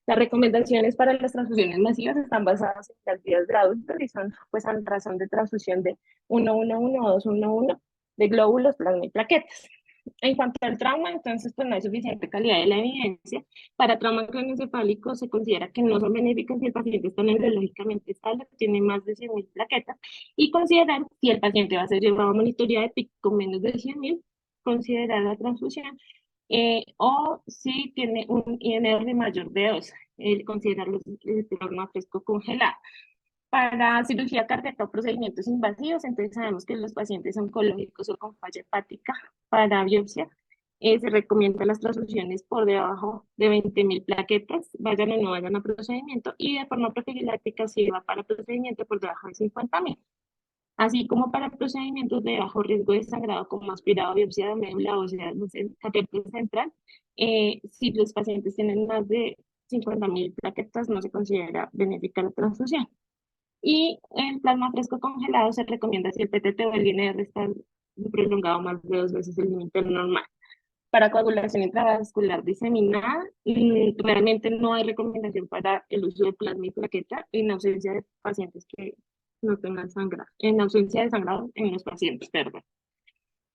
Speaker 3: Las recomendaciones para las transfusiones masivas están basadas en cantidades de adultos y son pues a razón de transfusión de 1-1-1 o 2-1-1 de glóbulos, plasma y plaquetas. En cuanto al trauma, entonces pues no hay suficiente calidad de la evidencia. Para trauma craneoencefálico se considera que no son benéficas si el paciente está neurológicamente estable, tiene más de 100.000 plaquetas, y considerar si el paciente va a ser llevado a monitoría de PIC con menos de 100.000, considerar la transfusión, o si tiene un INR mayor de 2, considerar el plasma fresco congelado. Para cirugía cardíaca o procedimientos invasivos, entonces sabemos que los pacientes oncológicos o con falla hepática para biopsia, se recomiendan las transfusiones por debajo de 20.000 plaquetas, vayan o no vayan a procedimiento, y de forma profiláctica si va para procedimiento por debajo de 50.000. Así como para procedimientos de bajo riesgo de sangrado como aspirado, biopsia de médula ósea, catéter central, si los pacientes tienen más de 50.000 plaquetas, no se considera benéfica la transfusión. Y en plasma fresco congelado se recomienda si el PTT o el INR está prolongado más de 2 veces el límite normal. Para coagulación intravascular diseminada, realmente no hay recomendación para el uso de plasma y plaqueta en ausencia de pacientes que no tengan sangrado, en ausencia de sangrado en los pacientes, perdón.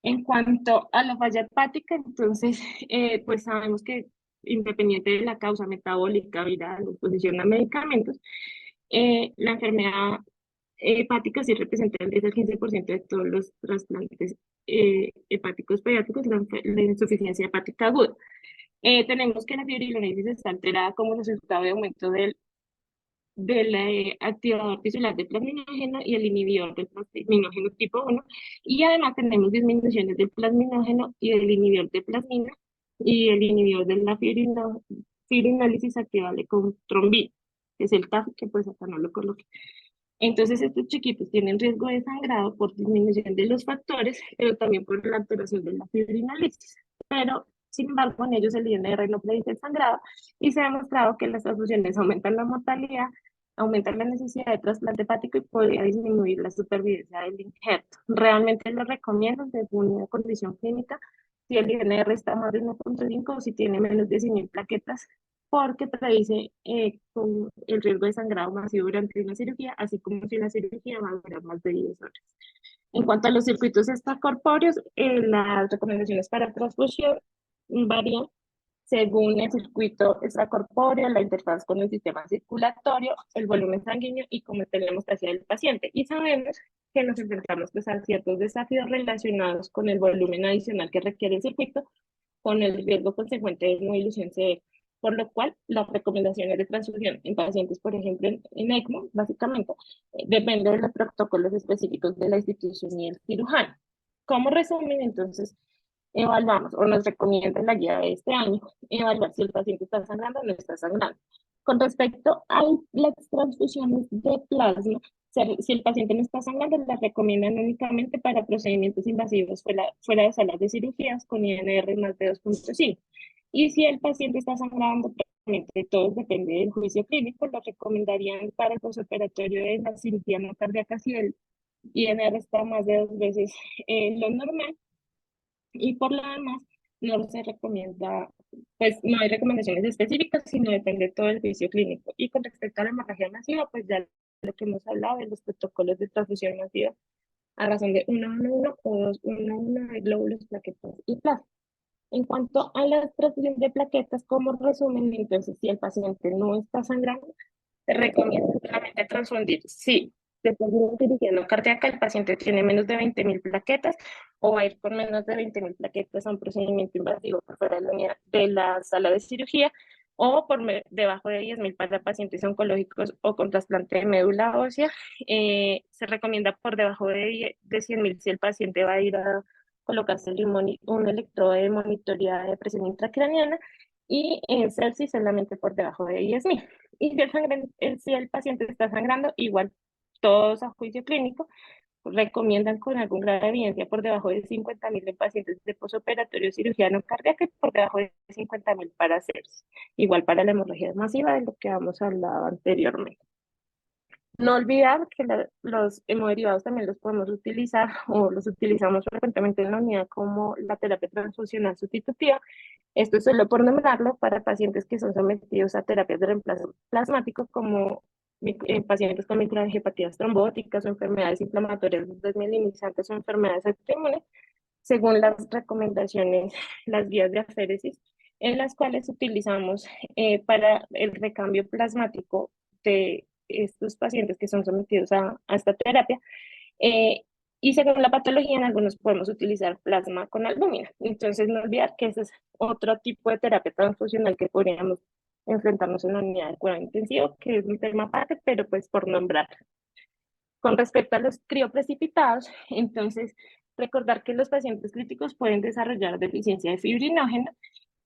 Speaker 3: En cuanto a la falla hepática, entonces, pues sabemos que independiente de la causa metabólica, viral, exposición a medicamentos, la enfermedad hepática sí representa el 10 al 15% de todos los trasplantes hepáticos pediátricos, la insuficiencia hepática aguda. Tenemos que la fibrilonesis está alterada como resultado de aumento del activador tisular del plasminógeno y el inhibidor del plasminógeno tipo 1, y además tenemos disminuciones del plasminógeno y del inhibidor de plasmina y el inhibidor de la fibrinólisis activable con trombina, que es el TAF, que pues acá no lo coloqué. Entonces estos chiquitos tienen riesgo de sangrado por disminución de los factores, pero también por la alteración de la fibrinólisis. Pero, sin embargo, en ellos el INR no predice el sangrado y se ha demostrado que las transfusiones aumentan la mortalidad, aumentan la necesidad de trasplante hepático y podría disminuir la supervivencia del injerto. Realmente lo recomiendo según una condición clínica, si el INR está más de 1.5 o si tiene menos de 100.000 plaquetas, porque predice con el riesgo de sangrado masivo durante una cirugía, así como si la cirugía va a durar más de 10 horas. En cuanto a los circuitos extracorpóreos, las recomendaciones para transfusión varían según el circuito extracorpóreo, la interfaz con el sistema circulatorio, el volumen sanguíneo y cómo está la hemostasia del paciente. Y sabemos que nos enfrentamos pues, a ciertos desafíos relacionados con el volumen adicional que requiere el circuito, con el riesgo consecuente de dilución severa, por lo cual las recomendaciones de transfusión en pacientes, por ejemplo, en ECMO, básicamente, depende de los protocolos específicos de la institución y el cirujano. Como resumen, entonces, evaluamos o nos recomienda la guía de este año, evaluar si el paciente está sangrando o no está sangrando. Con respecto a las transfusiones de plasma, si el paciente no está sangrando, las recomiendan únicamente para procedimientos invasivos fuera de salas de cirugías con INR más de 2.5. Y si el paciente está sangrando, probablemente todo depende del juicio clínico, lo recomendarían para el posoperatorio de la cirugía no cardíaca si el INR está más de 2 veces lo normal. Y por lo demás, no se recomienda, pues no hay recomendaciones específicas, sino depende todo el juicio clínico. Y con respecto a la hemorragia masiva, pues ya lo que hemos hablado de los protocolos de transfusión masiva a razón de 1-1-1 o 2-1-1 de glóbulos, plaquetas y plasma. En cuanto a la transfusión de plaquetas, como resumen, entonces, si el paciente no está sangrando, se recomienda solamente transfundir. Sí, después de una cirugía no cardíaca, el paciente tiene menos de 20.000 plaquetas o va a ir con menos de 20.000 plaquetas a un procedimiento invasivo por fuera de la sala de cirugía o debajo de 10.000 para pacientes oncológicos o con trasplante de médula ósea. Se recomienda por debajo de 100.000 si el paciente va a ir a colocarse un electrodo de monitoría de presión intracraniana y en sepsis solamente por debajo de 10.000. Y si el paciente está sangrando, igual todos a juicio clínico recomiendan con algún grado de evidencia por debajo de 50.000 en pacientes de posoperatorio cirujano cardíaco y por debajo de 50.000 para sepsis. Igual para la hemorragia masiva de lo que hemos hablado anteriormente. No olvidar que los hemoderivados también los podemos utilizar o los utilizamos frecuentemente en la unidad como la terapia transfusional sustitutiva. Esto es solo por nombrarlo para pacientes que son sometidos a terapias de reemplazo plasmático como pacientes con microangiopatías trombóticas o enfermedades inflamatorias desmielinizantes o enfermedades autoinmunes, según las recomendaciones, las guías de aféresis, en las cuales utilizamos para el recambio plasmático de estos pacientes que son sometidos a esta terapia. Y según la patología, en algunos podemos utilizar plasma con albúmina. Entonces, no olvidar que ese es otro tipo de terapia transfusional que podríamos enfrentarnos en la unidad de cuidado intensivo, que es un tema aparte, pero pues por nombrar. Con respecto a los crioprecipitados, entonces, recordar que los pacientes críticos pueden desarrollar deficiencia de fibrinógeno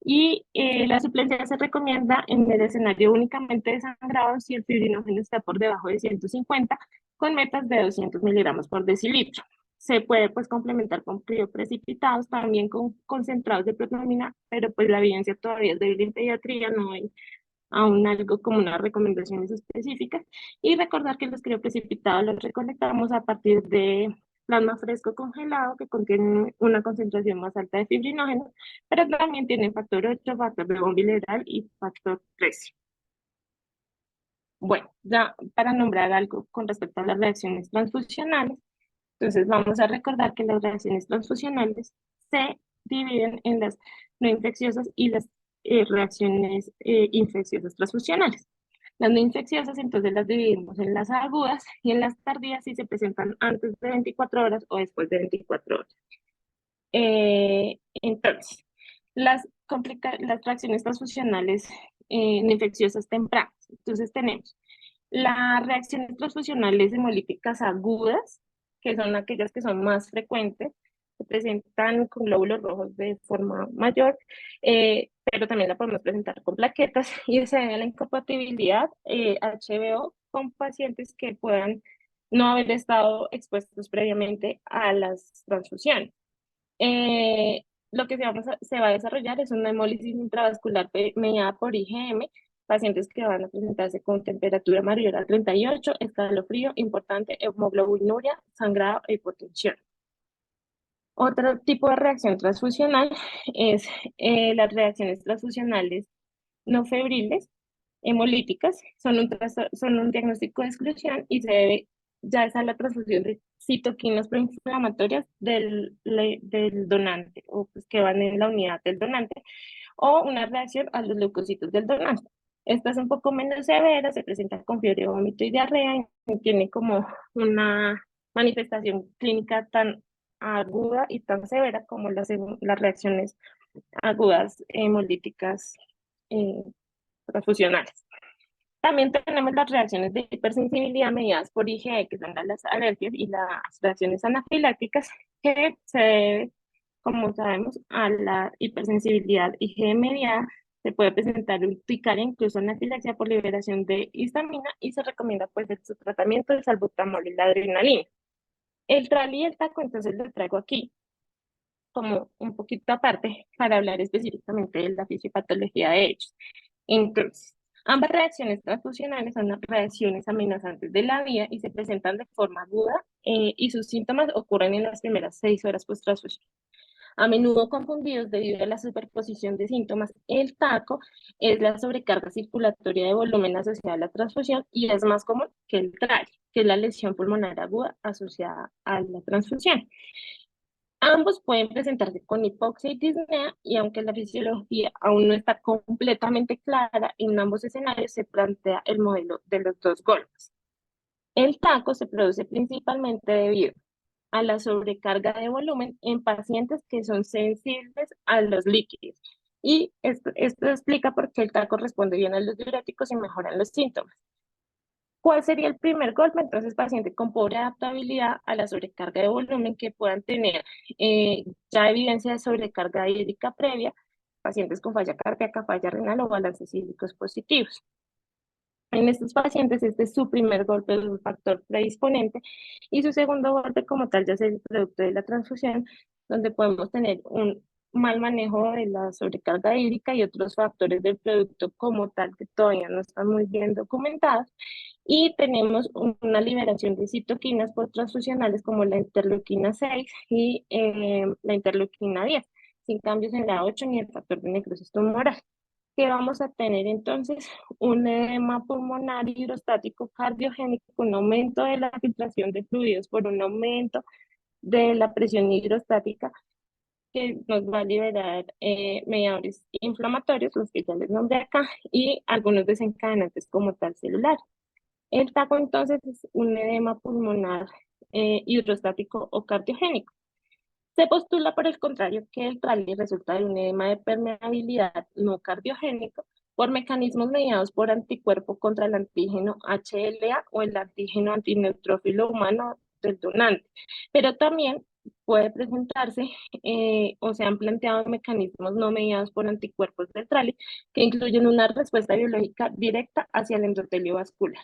Speaker 3: y la suplencia se recomienda en el escenario únicamente de sangrado si el fibrinógeno está por debajo de 150 con metas de 200 miligramos por decilitro. Se puede pues complementar con crioprecipitados, también con concentrados de proteína, pero pues la evidencia todavía es débil en pediatría, no hay aún algo como unas recomendaciones específicas. Y recordar que los crioprecipitados los recolectamos a partir de plasma fresco congelado que contiene una concentración más alta de fibrinógeno, pero también tienen factor 8, factor de von Willebrand y factor 13. Bueno, ya para nombrar algo con respecto a las reacciones transfusionales, entonces vamos a recordar que las reacciones transfusionales se dividen en las no infecciosas y las reacciones infecciosas transfusionales. Las no infecciosas, entonces las dividimos en las agudas y en las tardías si se presentan antes de 24 horas o después de 24 horas. Entonces, las reacciones transfusionales no infecciosas tempranas. Entonces tenemos las reacciones transfusionales hemolíticas agudas, que son aquellas que son más frecuentes, se presentan con glóbulos rojos de forma mayor, pero también la podemos presentar con plaquetas y se debe a la incompatibilidad HBO con pacientes que puedan no haber estado expuestos previamente a las transfusiones. Lo que se va a desarrollar es una hemólisis intravascular mediada por IgM, pacientes que van a presentarse con temperatura mayor a 38, escalofrío importante, hemoglobinuria, sangrado e hipotensión. Otro tipo de reacción transfusional es las reacciones transfusionales no febriles, hemolíticas, son un diagnóstico de exclusión y se debe ya es a la transfusión de citoquinas proinflamatorias del donante, o pues que van en la unidad del donante, o una reacción a los leucocitos del donante. Esta es un poco menos severa, se presenta con fiebre, vómito y diarrea, y tiene como una manifestación clínica tan aguda y tan severa como las reacciones agudas hemolíticas eh, transfusionales. También tenemos las reacciones de hipersensibilidad mediadas por IgE, que son las alergias y las reacciones anafilácticas, que se debe, como sabemos, a la hipersensibilidad IgE mediada. Se puede presentar urticaria, incluso anafilaxia por liberación de histamina, y se recomienda pues su tratamiento de salbutamol y la adrenalina. El tral y el taco, entonces lo traigo aquí como un poquito aparte para hablar específicamente de la fisiopatología de ellos. Entonces, ambas reacciones transfusionales son reacciones amenazantes de la vía y se presentan de forma aguda y sus síntomas ocurren en las primeras 6 horas post transfusión. A menudo confundidos debido a la superposición de síntomas, el TACO es la sobrecarga circulatoria de volumen asociada a la transfusión y es más común que el TRAL, que es la lesión pulmonar aguda asociada a la transfusión. Ambos pueden presentarse con hipoxia y disnea, y aunque la fisiología aún no está completamente clara, en ambos escenarios se plantea el modelo de los dos golpes. El taco se produce principalmente debido a la sobrecarga de volumen en pacientes que son sensibles a los líquidos. Y esto explica por qué el taco responde bien a los diuréticos y mejoran los síntomas. ¿Cuál sería el primer golpe? Entonces, pacientes con pobre adaptabilidad a la sobrecarga de volumen que puedan tener ya evidencia de sobrecarga hídrica previa, pacientes con falla cardíaca, falla renal o balances hídricos positivos. En estos pacientes, este es su primer golpe de un factor predisponente y su segundo golpe como tal ya es el producto de la transfusión, donde podemos tener un mal manejo de la sobrecarga hídrica y otros factores del producto como tal que todavía no están muy bien documentados. Y tenemos una liberación de citoquinas por transfusionales como la interleuquina 6 y la interleuquina 10, sin cambios en la 8 ni el factor de necrosis tumoral. Que vamos a tener entonces un edema pulmonar hidrostático cardiogénico, un aumento de la filtración de fluidos por un aumento de la presión hidrostática que nos va a liberar mediadores inflamatorios, los que ya les nombré acá, y algunos desencadenantes como tal celular. El TACO entonces es un edema pulmonar hidrostático o cardiogénico. Se postula, por el contrario, que el TRALI resulta de un edema de permeabilidad no cardiogénico por mecanismos mediados por anticuerpo contra el antígeno HLA o el antígeno antineutrófilo humano del donante, pero también puede presentarse o se han planteado mecanismos no mediados por anticuerpos del TRALI que incluyen una respuesta biológica directa hacia el endotelio vascular.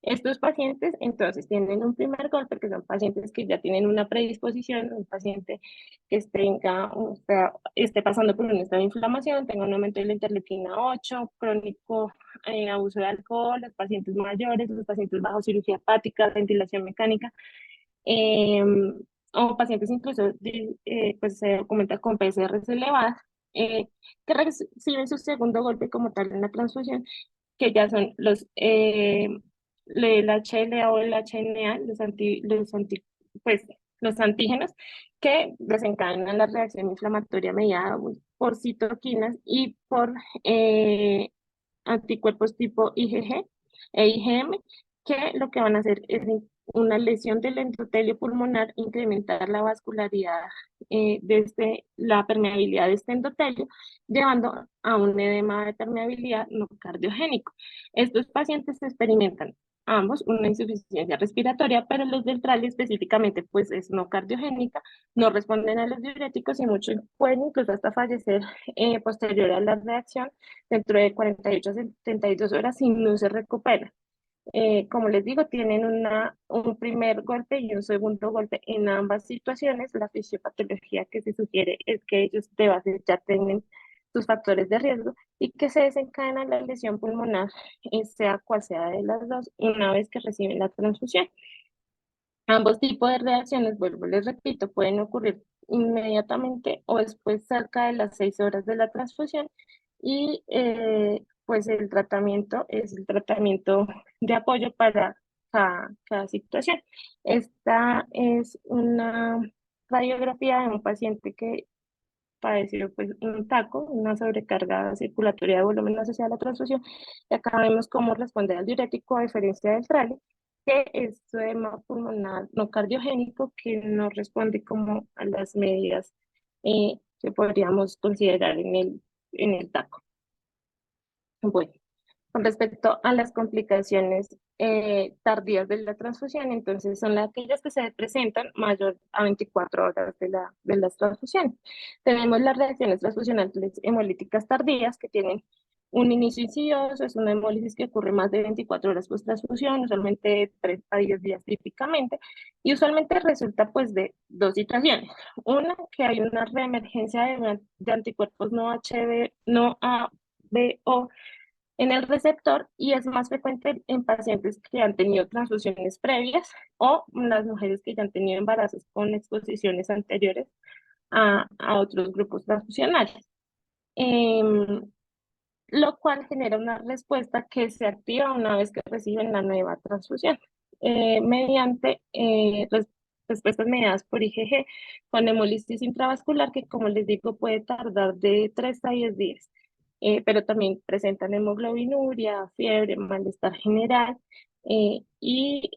Speaker 3: Estos pacientes entonces tienen un primer golpe, que son pacientes que ya tienen una predisposición, un paciente que esté pasando por un estado de inflamación, tenga un aumento de la interleuquina 8, crónico abuso de alcohol, los pacientes mayores, los pacientes bajo cirugía hepática, ventilación mecánica, eh, o pacientes incluso pues se documenta con PCRs elevadas, que reciben su segundo golpe como tal en la transfusión, que ya son el HLA o el HNA, pues, los antígenos que desencadenan la reacción inflamatoria mediada por citoquinas y por anticuerpos tipo IgG e IgM, que lo que van a hacer es una lesión del endotelio pulmonar, incrementar la vascularidad desde la permeabilidad de este endotelio, llevando a un edema de permeabilidad no cardiogénico. Estos pacientes experimentan ambos una insuficiencia respiratoria, pero los del TRALI específicamente pues es no cardiogénica, no responden a los diuréticos y muchos pueden incluso hasta fallecer posterior a la reacción dentro de 48 a 72 horas si no se recupera. Como les digo, tienen un primer golpe y un segundo golpe en ambas situaciones. La fisiopatología que se sugiere es que ellos de base ya tienen sus factores de riesgo y que se desencadena la lesión pulmonar, sea cual sea de las dos, una vez que reciben la transfusión. Ambos tipos de reacciones, vuelvo, les repito, pueden ocurrir inmediatamente o después cerca de las 6 horas de la transfusión y pues el tratamiento es el tratamiento de apoyo para cada situación. Esta es una radiografía de un paciente que padeció pues un taco, una sobrecarga circulatoria de volumen asociada a la transfusión, y acá vemos cómo responde al diurético a diferencia del trale, que es edema pulmonar no cardiogénico que no responde como a las medidas que podríamos considerar en el taco. Bueno, con respecto a las complicaciones tardías de la transfusión, entonces son aquellas que se presentan mayor a 24 horas de las transfusiones. Tenemos las reacciones transfusionales hemolíticas tardías que tienen un inicio insidioso, es una hemólisis que ocurre más de 24 horas post transfusión, usualmente 3 a 10 días típicamente, y usualmente resulta pues de dos situaciones. Una, que hay una reemergencia de anticuerpos no HB, no ABO en el receptor y es más frecuente en pacientes que han tenido transfusiones previas o las mujeres que ya han tenido embarazos con exposiciones anteriores a otros grupos transfusionales. Lo cual genera una respuesta que se activa una vez que reciben la nueva transfusión, mediante respuestas mediadas por IgG con hemólisis intravascular, que como les digo puede tardar de 3 a 10 días, pero también presentan hemoglobinuria, fiebre, malestar general, y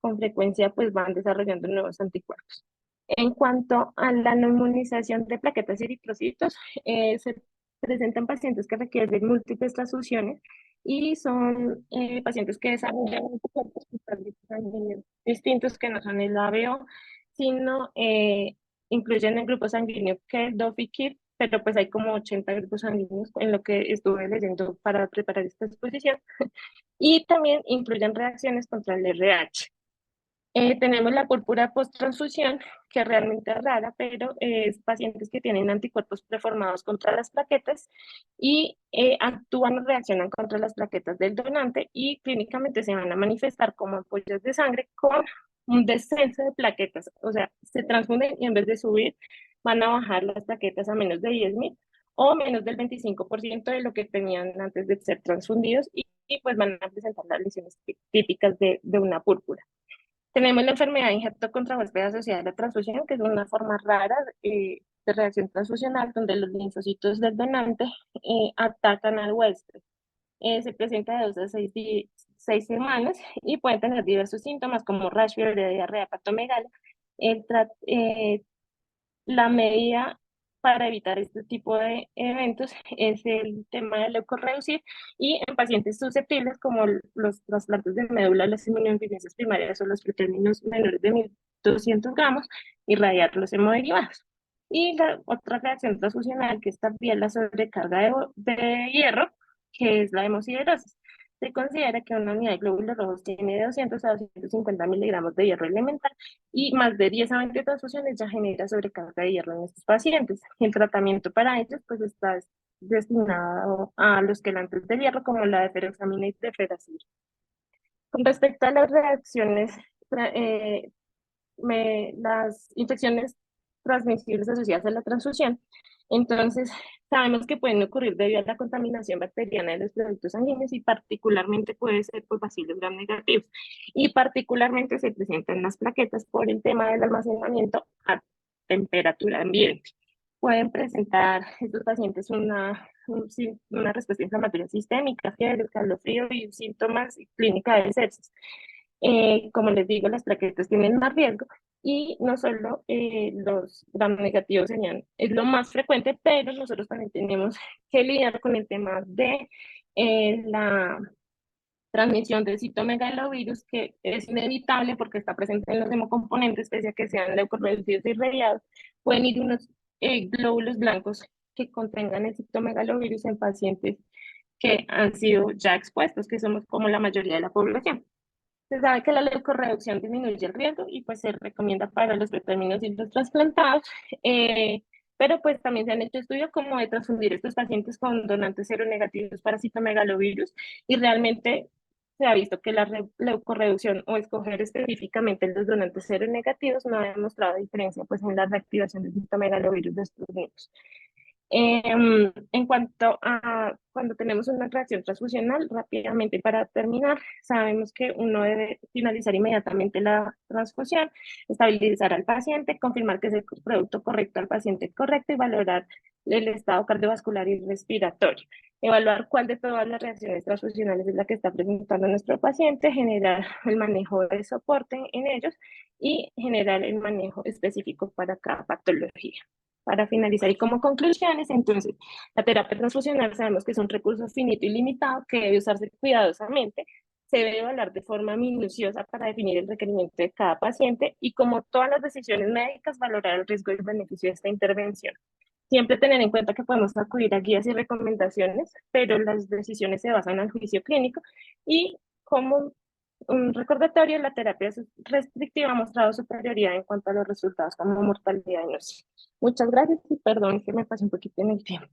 Speaker 3: con frecuencia pues van desarrollando nuevos anticuerpos. En cuanto a la neumonización de plaquetas y eritrocitos, se presentan pacientes que requieren múltiples transfusiones y son pacientes que desarrollan anticuerpos contra grupos sanguíneos distintos que no son el ABO, sino incluyen el grupo sanguíneo que el DOF y KIT, pero pues hay como 80 grupos sanguíneos en lo que estuve leyendo para preparar esta exposición, y también incluyen reacciones contra el RH. Tenemos la púrpura post-transfusión, que realmente es rara, pero es pacientes que tienen anticuerpos preformados contra las plaquetas y actúan o reaccionan contra las plaquetas del donante y clínicamente se van a manifestar como ampollas de sangre con un descenso de plaquetas. O sea, se transfunden y en vez de subir, van a bajar las plaquetas a menos de 10.000 o menos del 25% de lo que tenían antes de ser transfundidos y pues van a presentar las lesiones típicas de una púrpura. Tenemos la enfermedad de injerto contra huésped asociada a la transfusión, que es una forma rara de reacción transfusional donde los linfocitos del donante atacan al huésped. Se presenta de 2 a 6 semanas y pueden tener diversos síntomas como rash, fiebre, diarrea, hepatomegalia. La medida para evitar este tipo de eventos es el tema de leucorreducir y en pacientes susceptibles como los trasplantes de médula, las inmunodeficiencias primarias o los pretérminos menores de 1.200 gramos, irradiar los hemoderivados. Y la otra reacción transfusional que es también la sobrecarga de hierro, que es la hemosiderosis. Se considera que una unidad de glóbulos rojos tiene de 200 a 250 miligramos de hierro elemental y más de 10 a 20 transfusiones ya genera sobrecarga de hierro en estos pacientes. El tratamiento para ellos pues está destinado a los quelantes de hierro como la deferoxamina y deferazir. Con respecto a las reacciones, eh, las infecciones transmisibles asociadas a la transfusión, entonces sabemos que pueden ocurrir debido a la contaminación bacteriana de los productos sanguíneos y particularmente puede ser por bacilos gram negativos y particularmente se presentan las plaquetas por el tema del almacenamiento a temperatura ambiente. Pueden presentar estos pacientes una una respuesta inflamatoria sistémica, fiebre, escalofrío y síntomas y clínica de sepsis. Como les digo, las plaquetas tienen más riesgo y no solo los gram negativos serían, es lo más frecuente, pero nosotros también tenemos que lidiar con el tema de la transmisión del citomegalovirus, que es inevitable porque está presente en los hemocomponentes, pese a que sean leucorreducidos y irradiados, pueden ir unos glóbulos blancos que contengan el citomegalovirus en pacientes que han sido ya expuestos, que somos como la mayoría de la población. Se sabe que la leucorreducción disminuye el riesgo y pues se recomienda para los pretérminos y los trasplantados, eh, pero pues también se han hecho estudios como de transfundir estos pacientes con donantes seronegativos para citomegalovirus y realmente se ha visto que la leucorreducción o escoger específicamente los donantes seronegativos no ha demostrado diferencia pues en la reactivación del citomegalovirus de estos niños. En cuanto a cuando tenemos una reacción transfusional, rápidamente para terminar, sabemos que uno debe finalizar inmediatamente la transfusión, estabilizar al paciente, confirmar que es el producto correcto al paciente correcto y valorar el estado cardiovascular y respiratorio. Evaluar cuál de todas las reacciones transfusionales es la que está presentando nuestro paciente, generar el manejo de soporte en ellos y generar el manejo específico para cada patología. Para finalizar y como conclusiones, entonces, la terapia transfusional sabemos que es un recurso finito y limitado que debe usarse cuidadosamente, se debe evaluar de forma minuciosa para definir el requerimiento de cada paciente y como todas las decisiones médicas, valorar el riesgo y el beneficio de esta intervención. Siempre tener en cuenta que podemos acudir a guías y recomendaciones, pero las decisiones se basan en el juicio clínico y como un recordatorio, la terapia restrictiva ha mostrado superioridad en cuanto a los resultados como mortalidad y no sé. Muchas gracias y perdón que me pasé un poquito en el tiempo.